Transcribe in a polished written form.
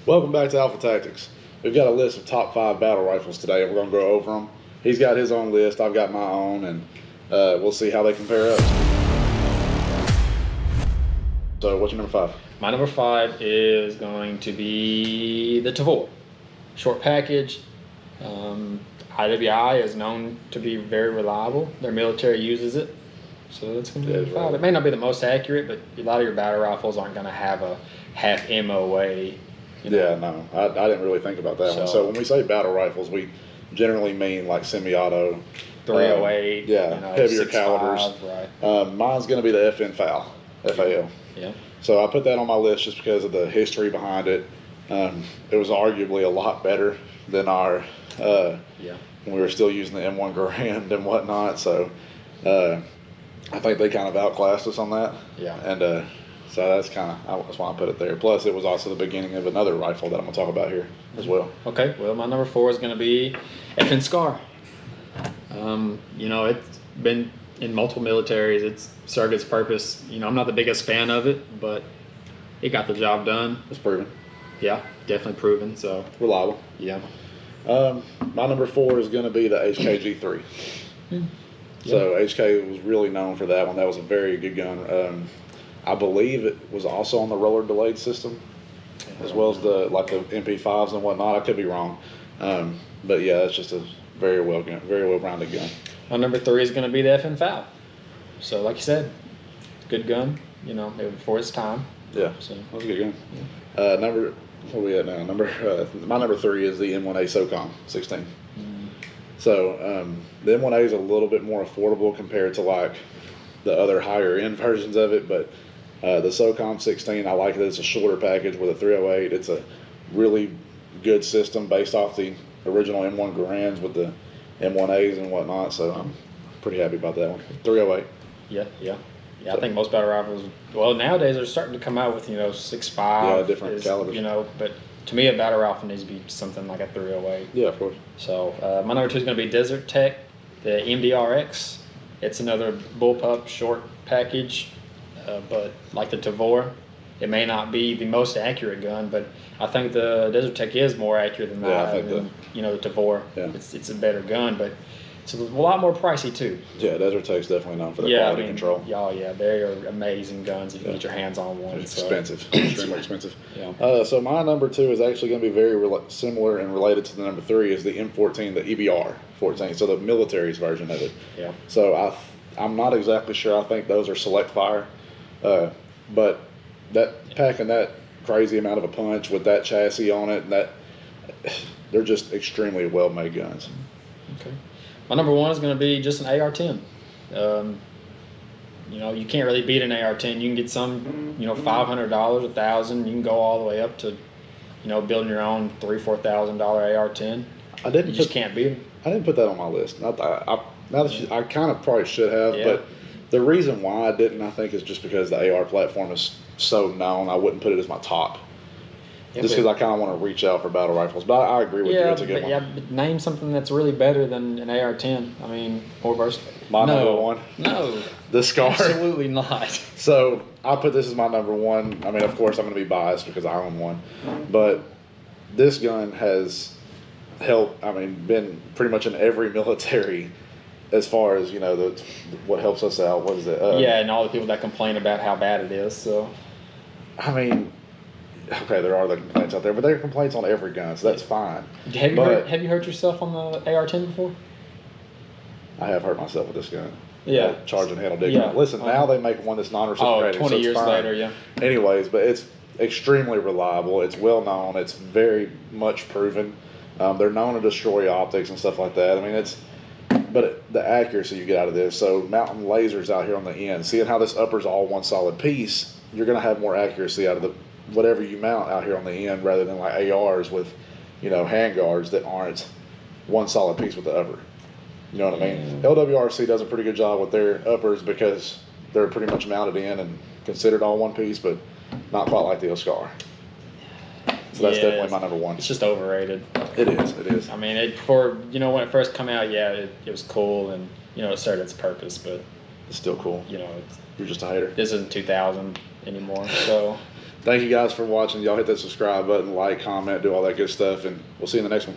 Welcome back to Alpha Tactics. We've got a list of top 5 battle rifles today, and we're going to go over them. He's got his own list, I've got my own, and we'll see how they compare up. So, what's your number 5? My number 5 is going to be the Tavor. Short package. IWI is known to be very reliable. Their military uses it. So that's going to be number 5. It may not be the most accurate, but a lot of your battle rifles aren't going to have a half MOA. Yeah, no, I didn't really think about that one. So when we say battle rifles, we generally mean like semi-auto, 308, heavier 6.5, calibers. right. Mine's going to be the FN FAL, FAL. Yeah. So I put that on my list just because of the history behind it. It was arguably a lot better than our when we were still using the M1 Garand and whatnot. So I think they kind of outclassed us on that. Yeah. And so that's why I put it there. Plus, it was also the beginning of another rifle that I'm going to talk about here as well. Okay, well, my number 4 is going to be FN SCAR. It's been in multiple militaries. It's served its purpose. I'm not the biggest fan of it, but it got the job done. It's proven. Yeah, definitely proven. So reliable. Yeah. My number 4 is going to be the HK-G3. So HK was really known for that one. That was a very good gun. I believe it was also on the roller delayed system, as well as the MP5s and whatnot. I could be wrong, but yeah, it's just a very well rounded gun. My number 3 is going to be the FN FAL. So, like you said, good gun. It was before its time. Yeah, so that was a good gun. What are we at now? My number 3 is the M1A SOCOM 16. So the M1A is a little bit more affordable compared to like the other higher end versions of it, but the SOCOM 16, I like that it's a shorter package with a 308. It's a really good system based off the original M1 Garands with the M1As and whatnot, so I'm pretty happy about that one. 308. Yeah. I think most battle rifles, nowadays they're starting to come out with, 6.5. Yeah, different calibers. But to me a battle rifle needs to be something like a 308. Yeah, of course. So my number 2 is going to be Desert Tech, the MDRX. It's another bullpup short package, but like the Tavor, it may not be the most accurate gun, but I think the Desert Tech is more accurate than that. I think the Tavor. Yeah. It's a better gun, but it's a lot more pricey too. Yeah, Desert Tech's definitely known for their quality control. Yeah, they are amazing guns if you get your hands on one. It's expensive, extremely expensive. Yeah. So my number 2 is actually going to be very similar and related to the number 3 is the M14, the EBR 14, so the military's version of it. Yeah. So I'm not exactly sure. I think those are select fire, but that packing that crazy amount of a punch with that chassis on it, they're just extremely well made guns. Okay. My number 1 is going to be just an AR-10. You can't really beat an AR-10. You can get some, $500, $1,000. You can go all the way up to, building your own $3,000-$4,000 AR-10. You just can't beat them. I didn't put that on my list. I kind of probably should have, but the reason why I didn't, I think, is just because the AR platform is so known. I wouldn't put it as my top. Just because I kind of want to reach out for battle rifles. But I agree with you. It's a good one. Yeah, but name something that's really better than an AR-10. I mean, more versatile. My number 1? No. The SCAR. Absolutely not. So I put this as my number 1. I mean, of course, I'm going to be biased because I own one. But this gun has been pretty much in every military as far as, what helps us out. What is it? And all the people that complain about how bad it is. So, I mean, okay, there are the complaints out there, but there are complaints on every gun, so that's fine. Have you hurt yourself on the AR-10 before? I have hurt myself with this gun. Yeah. Charge and handle dig. Yeah. Listen, now they make one that's non-reciprocating. 20 years later, yeah. Anyways, but it's extremely reliable. It's well known. It's very much proven. They're known to destroy optics and stuff like that. I mean, but the accuracy you get out of this. So mounting lasers out here on the end, seeing how this upper's all one solid piece, you're going to have more accuracy out of whatever you mount out here on the end rather than like ARs with, handguards that aren't one solid piece with the upper. You know what I mean? LWRC does a pretty good job with their uppers because they're pretty much mounted in and considered all one piece, but not quite like the SCAR. So that's definitely my number 1. It's just overrated. It is. I mean, when it first came out, it was cool and, it served its purpose, but it's still cool. You're just a hater. This isn't 2000 anymore, so Thank you guys for watching. Y'all hit that subscribe button, like, comment, do all that good stuff, and we'll see you in the next one.